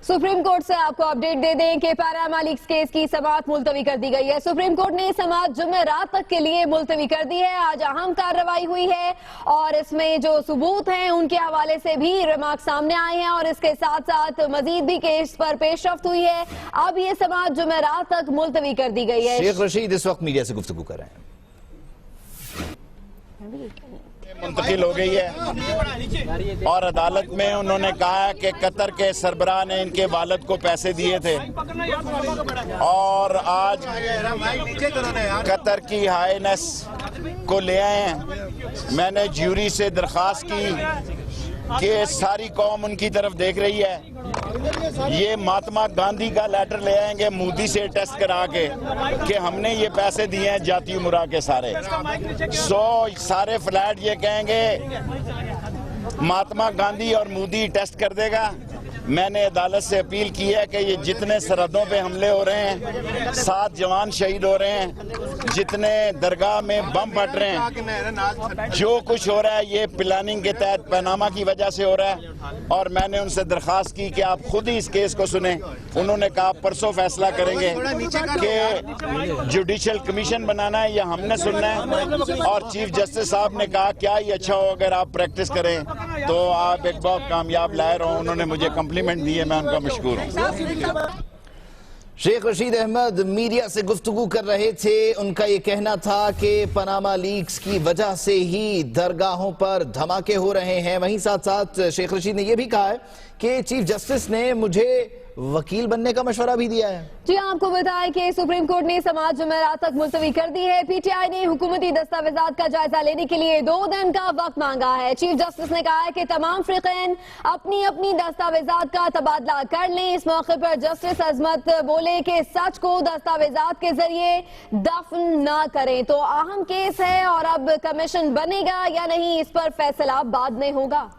Supreme court से आपको update दे दें कि पनामा लीक्स केस की समाअत मुलतवी कर दी गई है। सुप्रीम कोर्ट ने समाअत जुमेरात तक के लिए मुलतवी कर दी है। आज अहम कार्रवाई हुई है और इसमें जो सबूत हैं उनके हवाले से भी रिमार्क सामने आए हैं और इसके साथ साथ मजीद भी केस पर पेशरफ्त हुई है। अब ये समाअत जुमेरात तक मुलतवी कर दी गई है। शेख रशीद इस वक्त मीडिया से गुफ्तगू कर रहे हैं। मुंतकिल हो गई है और अदालत में उन्होंने कहा कि कतर के सरबराह ने इनके वालिद को पैसे दिए थे और आज कतर की हाईनेस को ले आए हैं। मैंने ज्यूरी से दरख्वास्त की कि सारी कौम उनकी तरफ देख रही है। ये महात्मा गांधी का लेटर ले आएंगे मोदी से टेस्ट करा के कि हमने ये पैसे दिए हैं जाती उमरा के सारे सारे फ्लैट ये कहेंगे महात्मा गांधी और मोदी टेस्ट कर देगा। मैंने अदालत से अपील की है कि ये जितने सरहदों पे हमले हो रहे हैं, 7 जवान शहीद हो रहे हैं, जितने दरगाह में बम फट रहे हैं, जो कुछ हो रहा है ये प्लानिंग के तहत पनामा की वजह से हो रहा है। और मैंने उनसे दरख्वास्त की कि आप खुद ही इस केस को सुने। उन्होंने कहा परसों फैसला करेंगे कि जुडिशल कमीशन बनाना है या हमने सुनना है। और चीफ जस्टिस साहब ने कहा क्या ही अच्छा हो अगर आप प्रैक्टिस करें तो आप एक बहुत कामयाब लायर हो। उन्होंने मुझे कम्प्लीमेंट दी है, मैं उनका मशकूर हूँ। शेख रशीद अहमद मीडिया से गुफ्तगू कर रहे थे। उनका ये कहना था कि पनामा लीक्स की वजह से ही दरगाहों पर धमाके हो रहे हैं। वहीं साथ साथ शेख रशीद ने यह भी कहा है कि चीफ जस्टिस ने मुझे वकील बनने का मशवरा भी दिया है। जी आपको बताएं कि सुप्रीम कोर्ट ने समाअत जुमेरात तक मुलतवी कर दी है। पीटीआई ने हुकूमती दस्तावेजात का जायजा लेने के लिए 2 दिन का वक्त मांगा है। चीफ जस्टिस ने कहा है कि तमाम फ़रीक़ैन अपनी अपनी दस्तावेजात का तबादला कर लें। इस मौके पर जस्टिस अजमत बोले कि सच को दस्तावेजात के जरिए दफन न करें। तो अहम केस है और अब कमीशन बनेगा या नहीं इस पर फैसला बाद में होगा।